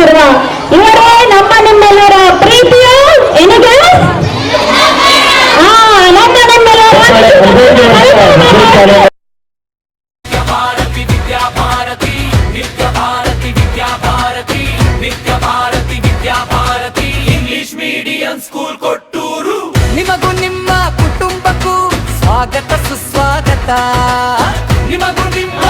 ಮಾಡುತ್ತಿರುವ ಇವರೇ ನಮ್ಮ ನಿಮ್ಮೆಲ್ಲರ ಪ್ರೀತಿಯ ಏನಿಗೆ ನಮ್ಮ ನಿಮ್ಮೆಲ್ಲರ ಇಂಗ್ಲಿಷ್ ಮೀಡಿಯಂ ಸ್ಕೂಲ್ ಕೊಟ್ಟೂರು ನಿಮಗೂ ನಿಮ್ಮ ಕುಟುಂಬಕ್ಕೂ ಸ್ವಾಗತ ಸುಸ್ವಾಗತ. ನಿಮಗೂ ನಿಮ್ಮ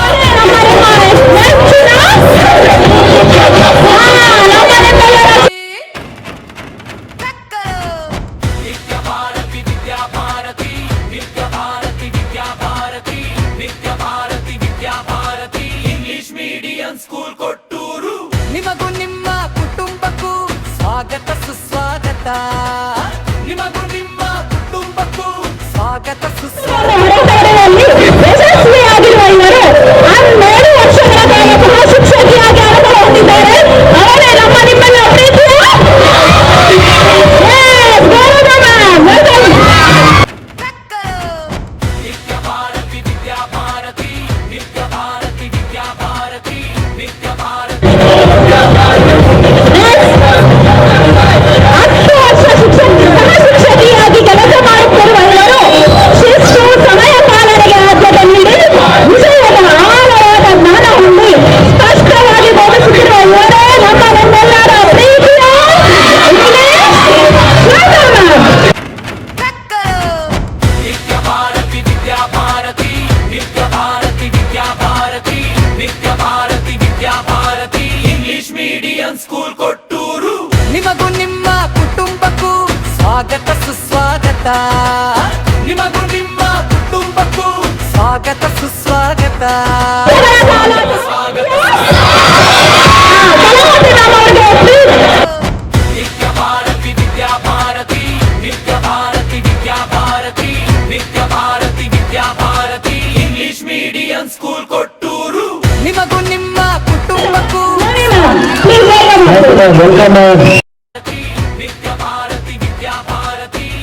ಇಂಗ್ಲಿಷ್ ಮೀಡಿಯಂ ಸ್ಕೂಲ್ ಕೊಟ್ಟೂರು ನಿಮಗೂ ನಿಮ್ಮ ಕುಟುಂಬಕ್ಕೂ ಸ್ವಾಗತ ಸುಸ್ವಾಗತ. ನಿಮಗೂ ನಿಮ್ಮ ಕುಟುಂಬಕ್ಕೂ ಸ್ವಾಗತ ಸುಸ್ವಾಗತ. ಯಶಸ್ವಿಯಾಗಿರುವ ಇವರು 12 ವರ್ಷಗಳ ಕಾಲ ಸಹ ಶಿಕ್ಷಕಿಯಾಗಿ ಅನುಭವ ಹೊಂದಿದ್ದಾರೆ. ಅವರೇ ನಮ್ಮ ನಿಮ್ಮೆಲ್ಲ ಪ್ರೀತಿಯ ಸ್ಕೂಲ್ ಕೊಟ್ಟೂರು ನಿಮಗೂ ನಿಮ್ಮ ಕುಟುಂಬಕ್ಕೂ ಸ್ವಾಗತ ಸುಸ್ವಾಗತ. ನಿಮಗೂ ನಿಮ್ಮ ಕುಟುಂಬಕ್ಕೂ ಸ್ವಾಗತ ಸುಸ್ವಾಗತ. ಇಂಗ್ಲಿಷ್ ಮೀಡಿಯಂ ಸ್ಕೂಲ್ ಕೊಟ್ಟೂರು ನಿಮಗೂ ನಿಮ್ಮ ಕುಟುಂಬಕ್ಕೂ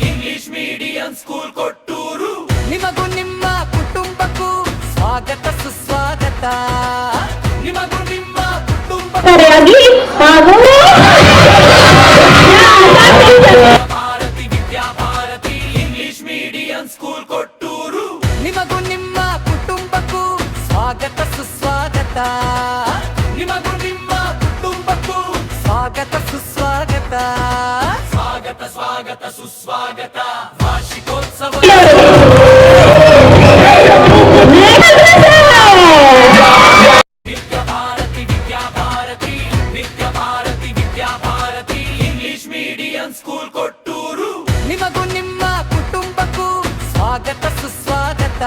ಇಂಗ್ಲಿಷ್ ಮೀಡಿಯಂ ಸ್ಕೂಲ್ ಕೊಟ್ಟೂರು ನಿಮಗೂ ನಿಮ್ಮ ಕುಟುಂಬಕ್ಕೂ ಸ್ವಾಗತ ಸುಸ್ವಾಗತ. ನಿಮಗೂ ನಿಮ್ಮ ಸರಿಯಾಗಿ ಹಾಗೂ ಇಂಗ್ಲಿಷ್ ಮೀಡಿಯಂ ಸ್ಕೂಲ್ ಕೊಟ್ಟೂರು ನಿಮಗೂ ನಿಮ್ಮ ಕುಟುಂಬಕ್ಕೂ ಸ್ವಾಗತ ಸುಸ್ವಾಗತ. ನಿಮಗೂ ನಿಮ್ಮ ಕುಟುಂಬಕ್ಕೂ ಸ್ವಾಗತ ಸುಸ್ವಾಗತ. ಸ್ವಾಗತ ಸ್ವಾಗತ ಸುಸ್ವಾಗತ. ವಾರ್ಷಿಕೋತ್ಸವ ಇಂಗ್ಲಿಷ್ ಮೀಡಿಯಂ ಸ್ಕೂಲ್ ಕೊಟ್ಟೂರು ನಿಮಗೂ ನಿಮ್ಮ ಕುಟುಂಬಕ್ಕೂ ಸ್ವಾಗತ ಸುಸ್ವಾಗತ.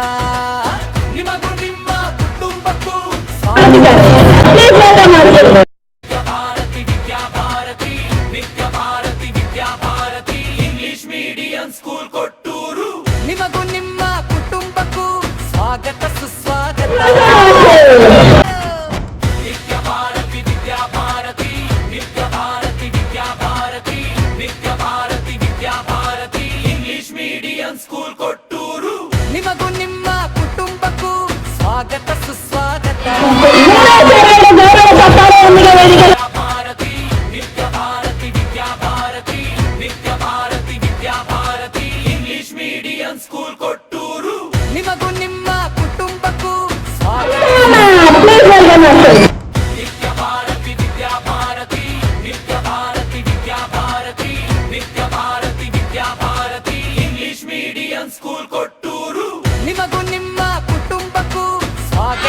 ನಿಮಗೂ ನಿಮ್ಮ ಕುಟುಂಬಕ್ಕೂ ಇಂಗ್ಲಿಷ್ ಮೀಡಿಯಂ ಸ್ಕೂಲ್ ಕೊಟ್ಟೂರು ನಿಮಗೂ ನಿಮ್ಮ ಕುಟುಂಬಕ್ಕೂ ಸ್ವಾಗತ ಸುಸ್ವಾಗತ. ಇಂಗ್ಲಿಷ್ ಮೀಡಿಯಂ ಸ್ಕೂಲ್ ಕೊಟ್ಟೂರು ನಿಮಗೂ ನಿಮ್ಮ ಕುಟುಂಬಕ್ಕೂ ಸ್ವಾಗತ ಸುಸ್ವಾಗತ. ಇಂಗ್ಲಿಷ್ ಮೀಡಿಯಂ ಸ್ಕೂಲ್ ಕೊಟ್ಟೂರು ನಿಮಗೂ ನಿಮ್ಮ ಕುಟುಂಬಕ್ಕೂ ಸ್ವಾಗತ. ಇಂಗ್ಲಿಷ್ ಮೀಡಿಯಂ ಸ್ಕೂಲ್ ಕೊಟ್ಟೂರು ನಿಮಗೂ ನಿಮ್ಮ ಕುಟುಂಬಕ್ಕೂ ಸ್ವಾಗತ.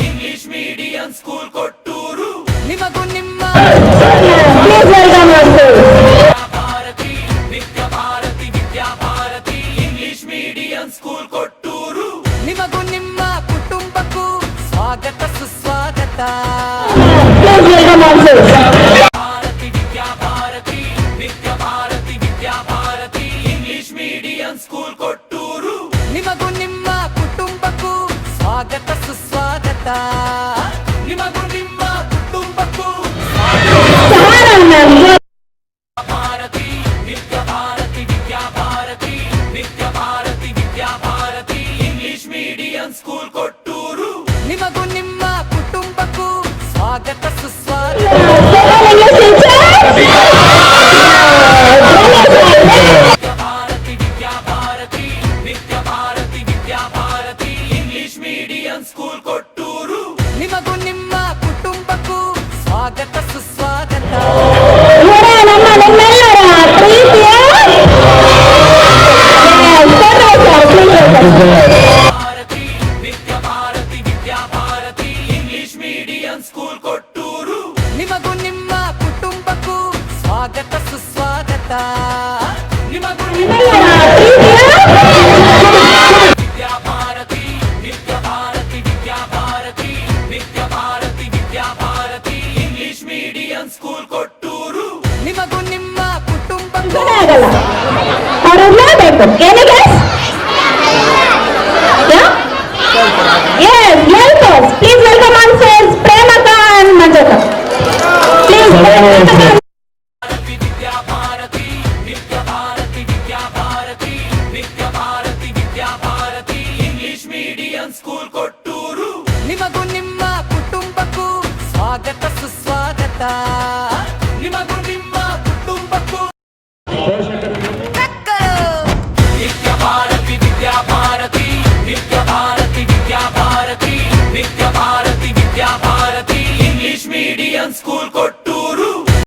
ಇಂಗ್ಲಿಷ್ ಮೀಡಿಯಂ ಸ್ಕೂಲ್ ಕೊಟ್ಟೂರು ನಿಮಗೂ ನಿಮ್ಮ ಇಂಗ್ಲಿಷ್ ಮೀಡಿಯಂ ಸ್ಕೂಲ್ ಕೊಟ್ಟೂರು ನಿಮಗೂ ನಿಮ್ಮ ಕುಟುಂಬಕ್ಕೂ ಸ್ವಾಗತ ಸುಸ್ವಾಗತ. ಇಂಗ್ಲಿಷ್ ಮೀಡಿಯಂ ಸ್ಕೂಲ್ ಕೊಟ್ಟೂರು ನಿಮಗೂ ನಿಮ್ಮ ಕುಟುಂಬಕ್ಕೂ ಸ್ವಾಗತ ಸುಸ್ವಾಗತ. ನಿಮಗೂ ನಿಮ್ಮ ಕುಟುಂಬಕ್ಕೂ ಸ್ವಾಗತ. ಸ್ಕೂಲ್ ಕೊಟ್ಟೂರು ನಿಮಗೂ ನಿಮ್ಮ ಕುಟುಂಬಕ್ಕೂ ಸ್ವಾಗತ ಸುಸ್ವಾಗತ ಭಾರತಿ ವಿದ್ಯಾ ಭಾರತಿ ನಿತ್ಯ ಭಾರತಿ ವಿದ್ಯಾ ಭಾರತಿ ಇಂಗ್ಲಿಷ್ ಮೀಡಿಯಂ ಸ್ಕೂಲ್ ಕೊಟ್ಟೂರು ನಿಮಗೂ ನಿಮ್ಮ ಕುಟುಂಬಕ್ಕೂ ಸ್ವಾಗತ ಸುಸ್ವಾಗತ ಇವರೇ ನಮ್ಮ ನಿಮ್ಮೆಲ್ಲರ ಪ್ರೀತಿಯ ಭಾರತಿ ನಿತ್ಯ ಭಾರತಿ ವಿದ್ಯಾ ಭಾರತಿ ಇಂಗ್ಲಿಷ್ ಮೀಡಿಯಂ ಸ್ಕೂಲ್ ಕೊಟ್ಟೂರು ನಿಮಗೂ ನಿಮ್ಮ ಕುಟುಂಬಕ್ಕೂ ಸ್ವಾಗತ ಸುಸ್ವಾಗತ ನಿಮಗೂ ವಿದ್ಯಾ ಭಾರತಿ ನಿತ್ಯ ಭಾರತಿ ವಿದ್ಯಾ ಭಾರತಿ ನಿತ್ಯ ಭಾರತಿ ವಿದ್ಯಾ ಭಾರತಿ ಇಂಗ್ಲಿಷ್ ಮೀಡಿಯಂ ಸ್ಕೂಲ್ ಕೊಟ್ಟೂರು ನಿಮಗೂ ನಿಮ್ಮ ಕುಟುಂಬಕ್ಕೂ ಆಗಲ್ಲ ಹೊರಡ್ಲೇಬೇಕು ಏನಿಗೆ Yes, welcome. Please welcome answers Premaka and Manjata. Please. Bharati ವಿದ್ಯಾ ಭಾರತಿ ನಿತ್ಯ ಭಾರತಿ ವಿದ್ಯಾ ಭಾರತಿ ನಿತ್ಯ ಭಾರತಿ ವಿದ್ಯಾ ಭಾರತಿ ಇಂಗ್ಲಿಷ್ ಮೀಡಿಯಂ ಸ್ಕೂಲ್ ಕೊಟ್ಟೂರು ನಿಮಗೂ ನಿಮ್ಮ ಕುಟುಂಬಕ್ಕೂ ಸ್ವಾಗತ ಸುಸ್ವಾಗತ